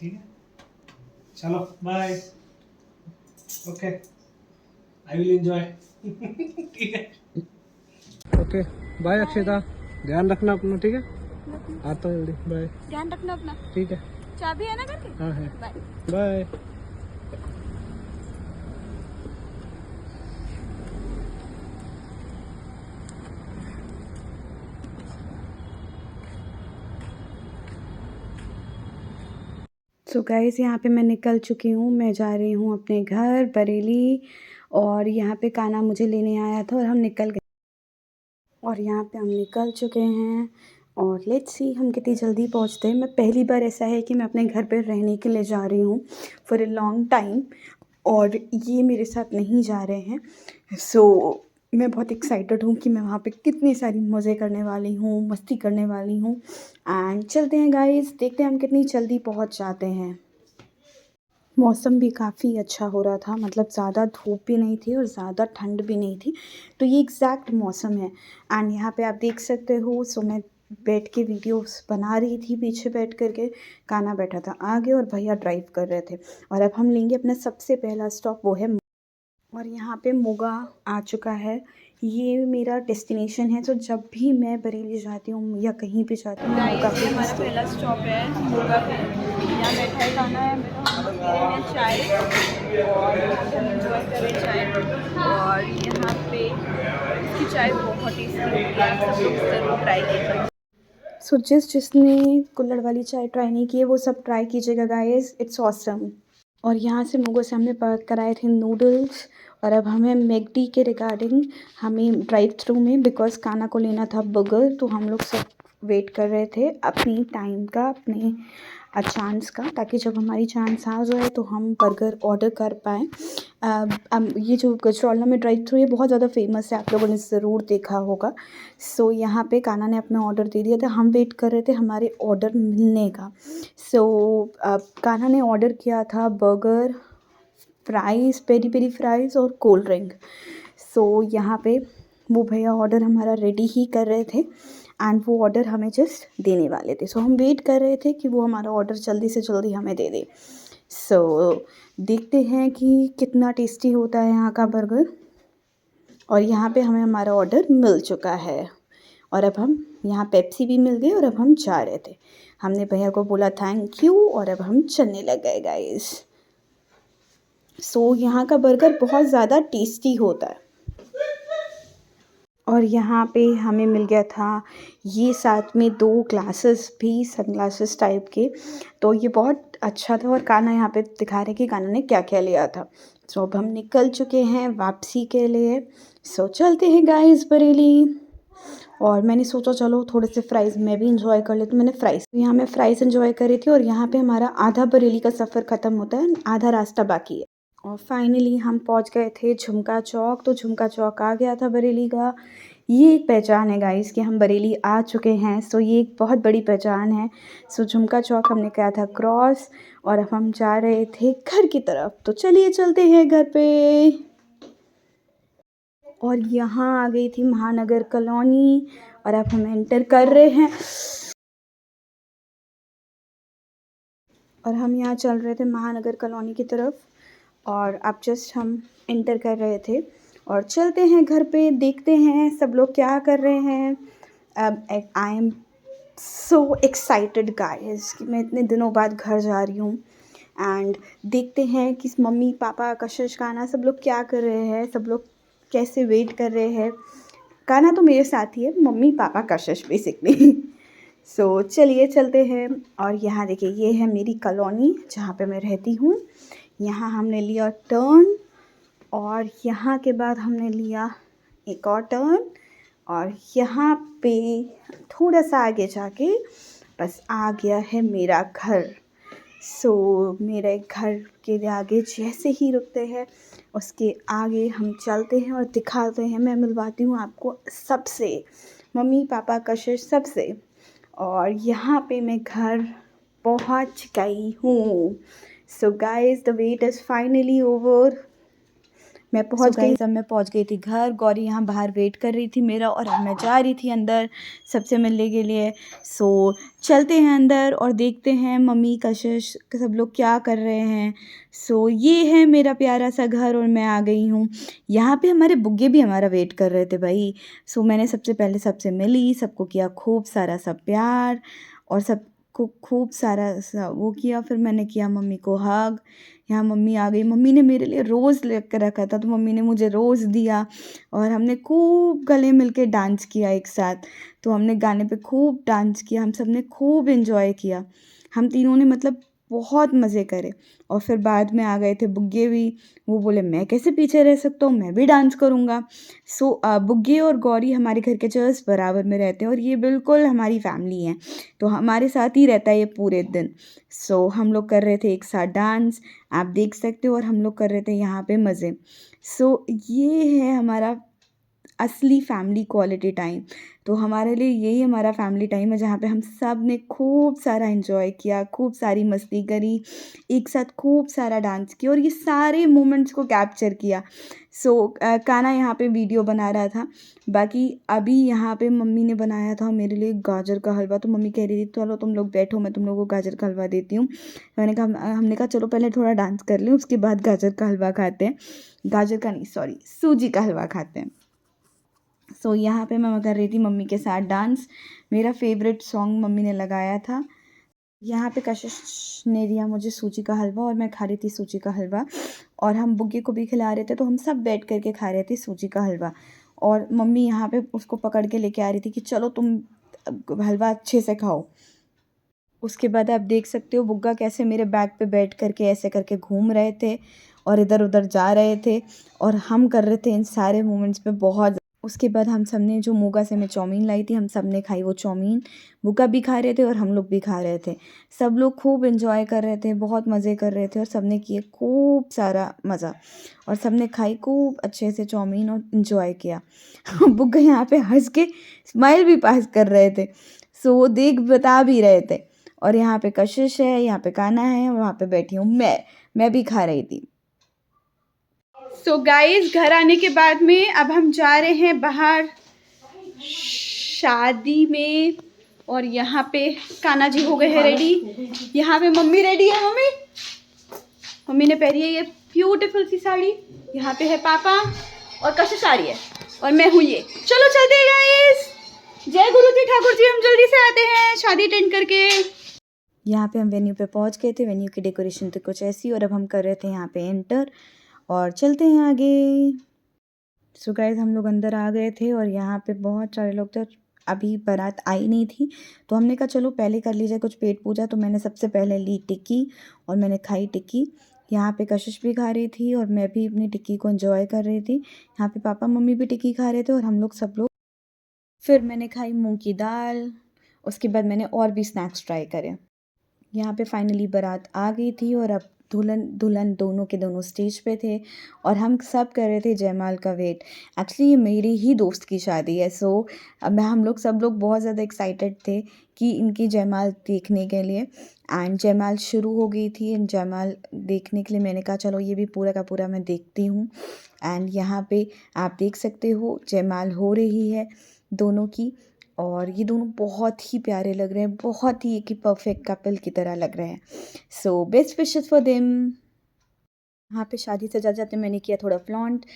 ठीक है, चलो bye. Okay, I will enjoy. ठीक है, ओके बाय अक्षिता, ध्यान रखना अपना, ठीक है। आता हूँ जल्दी, बाय। ध्यान रखना अपना, ठीक है। चाबी है ना घर की? हाँ है। बाय। बाय। सो गाइस, यहाँ पे मैं निकल चुकी हूँ। मैं जा रही हूँ अपने घर बरेली, और यहाँ पे कान्हा मुझे लेने आया था और हम निकल गए। और यहाँ पे हम निकल चुके हैं, और लेट्स सी हम कितनी जल्दी पहुँचते हैं। मैं पहली बार ऐसा है कि मैं अपने घर पे रहने के लिए जा रही हूँ फॉर ए लॉन्ग टाइम, और ये मेरे साथ नहीं जा रहे हैं। सो मैं बहुत एक्साइटेड हूँ कि मैं वहाँ पे कितनी सारी मज़े करने वाली हूँ, मस्ती करने वाली हूँ। एंड चलते हैं गाइस, देखते हैं हम कितनी जल्दी पहुँच जाते हैं। मौसम भी काफ़ी अच्छा हो रहा था, मतलब ज़्यादा धूप भी नहीं थी और ज़्यादा ठंड भी नहीं थी, तो ये एग्जैक्ट मौसम है। एंड यहाँ पे आप देख सकते हो, सो मैं बैठ के वीडियोस बना रही थी पीछे बैठ करके। कान्हा बैठा था आगे और भैया ड्राइव कर रहे थे। और अब हम लेंगे अपना सबसे पहला स्टॉप, वो है। और यहाँ पे मोगा आ चुका है। ये मेरा डेस्टिनेशन है, तो जब भी मैं बरेली जाती हूँ या कहीं भी जाती हूँ, मैं मोगा पे ही हमारा stay पहला स्टॉप है मोगा पे। यहाँ बैठा है खाना है मेरा, हम लोग पी रहे हैं चाय और हम इंजॉय कर रहे हैं चाय। और यहाँ पे इसकी चाय बहुत टेस्टी होती है, आप सब लोग ज़रूर ट्राई कीजिएगा। सो जिसने कुल्हड़ वाली चाय ट्राई नहीं की है, वो सब ट्राई कीजिएगा गाइस, इट्स ऑसम। और यहाँ से मुगल से हमने पकड़ कर आए थे नूडल्स, और अब हमें मैकडी के रिगार्डिंग हमें ड्राइव थ्रू में, बिकॉज कान्हा को लेना था बर्गर, तो हम लोग सब वेट कर रहे थे अपनी टाइम का, अपने चांस का, ताकि जब हमारी चांस आ जाए तो हम बर्गर ऑर्डर कर पाएँ। ये जो गजरौला में ड्राइव थ्रू, ये बहुत ज़्यादा फेमस है, आप लोगों ने ज़रूर देखा होगा। सो यहाँ पे कान्हा ने अपना ऑर्डर दे दिया था, हम वेट कर रहे थे हमारे ऑर्डर मिलने का। सो कान्हा ने ऑर्डर किया था burger, fries, peri peri fries और कोल्ड ड्रिंक। सो यहाँ पे वो भैया ऑर्डर हमारा रेडी ही कर रहे थे, एंड वो ऑर्डर हमें जस्ट देने वाले थे। सो हम वेट कर रहे थे कि वो हमारा ऑर्डर जल्दी से जल्दी हमें दे दे। सो देखते हैं कि कितना टेस्टी होता है यहाँ का बर्गर। और यहाँ पे हमें हमारा ऑर्डर मिल चुका है, और अब हम यहाँ पेप्सी भी मिल गई, और अब हम जा रहे थे। हमने भैया को बोला थैंक यू, और अब हम चलने लग गए गाइस। सो यहाँ का बर्गर बहुत ज़्यादा टेस्टी होता है। और यहाँ पे हमें मिल गया था ये साथ में 2 ग्लासेस भी, सनग्लासेस टाइप के, तो ये बहुत अच्छा था। और कान्हा यहाँ पे दिखा रहे कि कान्हा ने क्या क्या लिया था। सो अब हम निकल चुके हैं वापसी के लिए। सो चलते हैं गाइस बरेली। और मैंने सोचा चलो थोड़े से फ्राइज़ मैं भी इंजॉय कर लेती हूँ। मैंने फ्राइज़, यहाँ मैं फ़्राइज़ इंजॉय कर रही थी, और यहाँ पे हमारा आधा बरेली का सफ़र ख़त्म होता है, आधा रास्ता बाकी है। और फाइनली हम पहुँच गए थे झुमका चौक, तो झुमका चौक आ गया था बरेली का। ये एक पहचान है गाइस कि हम बरेली आ चुके हैं, सो ये एक बहुत बड़ी पहचान है। सो झुमका चौक हमने किया था क्रॉस, और अब हम जा रहे थे घर की तरफ, तो चलिए चलते हैं घर पे। और यहाँ आ गई थी महानगर कॉलोनी, और अब हम एंटर कर रहे हैं। और हम यहाँ चल रहे थे महानगर कॉलोनी की तरफ, और अब जस्ट हम एंटर कर रहे थे। और चलते हैं घर पे, देखते हैं सब लोग क्या कर रहे हैं। अब I am so excited guys कि मैं इतने दिनों बाद घर जा रही हूँ। एंड देखते हैं कि मम्मी पापा कशिश कान्हा सब लोग क्या कर रहे हैं, सब लोग कैसे वेट कर रहे हैं। कान्हा तो मेरे साथ ही है, मम्मी पापा कशिश बेसिकली। सो चलिए चलते हैं। और यहाँ देखिए, ये है मेरी कॉलोनी जहाँ पे मैं रहती हूँ। यहाँ हमने लिया टर्न, और यहाँ के बाद हमने लिया एक और टर्न, और यहाँ पे थोड़ा सा आगे जाके बस आ गया है मेरा घर। सो मेरे घर के आगे जैसे ही रुकते हैं, उसके आगे हम चलते हैं और दिखाते हैं, मैं मिलवाती हूँ आपको सबसे, मम्मी पापा कशिश सबसे। और यहाँ पे मैं घर पहुँच गई हूँ। So guys, the wait is finally over. मैं पहुंच गई। जब मैं पहुंच गई थी घर, गौरी यहाँ बाहर वेट कर रही थी मेरा, और अब मैं जा रही थी अंदर सबसे मिलने के लिए। सो चलते हैं अंदर और देखते हैं मम्मी, कशिश सब लोग क्या कर रहे हैं। सो ये है मेरा प्यारा सा घर और मैं आ गई हूँ। यहाँ पे हमारे बुग्गे भी हमारा वेट कर रहे थे भाई। सो मैंने सबसे पहले सबसे मिली, सबको किया खूब सारा सा प्यार और सबको खूब सारा सा वो किया। फिर मैंने किया मम्मी को हग। यहाँ मम्मी आ गई, मम्मी ने मेरे लिए रोज़ लेकर रखा था तो मम्मी ने मुझे रोज़ दिया और हमने खूब गले मिल के डांस किया एक साथ। तो हमने गाने पे खूब डांस किया, हम सब ने खूब इन्जॉय किया। हम तीनों ने मतलब बहुत मज़े करे। और फिर बाद में आ गए थे बुग्गे भी, वो बोले मैं कैसे पीछे रह सकता हूँ, मैं भी डांस करूँगा। सो बुग्गे और गौरी हमारे घर के जस्ट बराबर में रहते हैं और ये बिल्कुल हमारी फैमिली है, तो हमारे साथ ही रहता है ये पूरे दिन। सो हम लोग कर रहे थे एक साथ डांस, आप देख सकते हो, और हम लोग कर रहे थे यहाँ पे मज़े। सो ये है हमारा असली फैमिली क्वालिटी टाइम। तो हमारे लिए यही हमारा फैमिली टाइम है जहाँ पे हम सब ने खूब सारा एंजॉय किया, खूब सारी मस्ती करी, एक साथ खूब सारा डांस किया और ये सारे मोमेंट्स को कैप्चर किया। सो काना यहाँ पे वीडियो बना रहा था। बाकी अभी यहाँ पे मम्मी ने बनाया था मेरे लिए गाजर का हलवा। तो मम्मी कह रही थी चलो तुम लोग बैठो, मैं तुम लोगों को गाजर का हलवा देती हूँ। मैंने कहा हमने कहा चलो पहले थोड़ा डांस कर लें, उसके बाद गाजर का हलवा खाते हैं। गाजर का नहीं, सॉरी, सूजी का हलवा खाते हैं। सो यहाँ पे मैं कर रही थी मम्मी के साथ डांस। मेरा फेवरेट सॉन्ग मम्मी ने लगाया था। यहाँ पे कशिश ने दिया मुझे सूजी का हलवा और मैं खा रही थी सूजी का हलवा, और हम बुग्गे को भी खिला रहे थे, तो हम सब बैठ करके खा रहे थे सूजी का हलवा। और मम्मी यहाँ पे उसको पकड़ के लेके आ रही थी कि चलो तुम हलवा अच्छे से खाओ। उसके बाद आप देख सकते हो बुग्गा कैसे मेरे बैग पे बैठ करके ऐसे करके घूम रहे थे और इधर उधर जा रहे थे, और हम कर रहे थे इन सारे मोमेंट्स पे बहुत। उसके बाद हम सब ने जो मोगा से मैं चाउमीन लाई थी, हम सब ने खाई वो चाउमीन। बुग्गा भी खा रहे थे और हम लोग भी खा रहे थे। सब लोग खूब एंजॉय कर रहे थे, बहुत मज़े कर रहे थे और सब ने किए खूब सारा मज़ा, और सब ने खाई खूब अच्छे से चाउमीन और इन्जॉय किया। बुग्गा यहाँ पे हंस के स्माइल भी पास कर रहे थे, सो वो देख बता भी रहे थे। और यहाँ पे कशिश है, यहाँ पे काना है, वहाँ पे बैठी हूँ मैं भी खा रही थी। सो गाइस, घर आने के बाद में अब हम जा रहे हैं बाहर शादी में, और यहाँ पे काना जी हो गए हैं रेडी। यहाँ पे मम्मी रेडी है, मम्मी ने पहनी है ये ब्यूटीफुल सी साड़ी। यहाँ पे है पापा और कशिश आ रही है और मैं हूँ ये। चलो चलते हैं गाइस। जय गुरु जी ठाकुर जी, हम जल्दी से आते हैं शादी अटेंड करके। यहाँ पे हम वेन्यू पे पहुँच गए थे। वेन्यू की डेकोरेशन तो कुछ ऐसी, और अब हम कर रहे थे यहाँ पे एंटर और चलते हैं आगे। सो गाइस, हम लोग अंदर आ गए थे और यहाँ पे बहुत सारे लोग थे। अभी बारात आई नहीं थी तो हमने कहा चलो पहले कर लीजिए कुछ पेट पूजा। तो मैंने सबसे पहले ली टिक्की और मैंने खाई टिक्की। यहाँ पे कशिश भी खा रही थी और मैं भी अपनी टिक्की को एंजॉय कर रही थी। यहाँ पे पापा मम्मी भी टिक्की खा रहे थे और हम लोग सब लोग। फिर मैंने खाई मूंग की दाल। उसके बाद मैंने और भी स्नैक्स ट्राई करे। यहाँ पे फाइनली बारात आ गई थी और अब दुल्हन दोनों के दोनों स्टेज पे थे और हम सब कर रहे थे जयमाल का वेट। एक्चुअली ये मेरी ही दोस्त की शादी है, सो अब हम लोग सब लोग बहुत ज़्यादा एक्साइटेड थे कि इनकी जयमाल देखने के लिए। एंड जयमाल शुरू हो गई थी। एंड जयमाल देखने के लिए मैंने कहा चलो ये भी पूरा का पूरा मैं देखती हूँ। एंड यहाँ पे आप देख सकते हो जयमाल हो रही है दोनों की, और ये दोनों बहुत ही प्यारे लग रहे हैं, बहुत ही एक ही परफेक्ट कपल की तरह लग रहे हैं। So best wishes for them. यहाँ पे शादी से जाते मैंने किया थोड़ा फ्लॉन्ट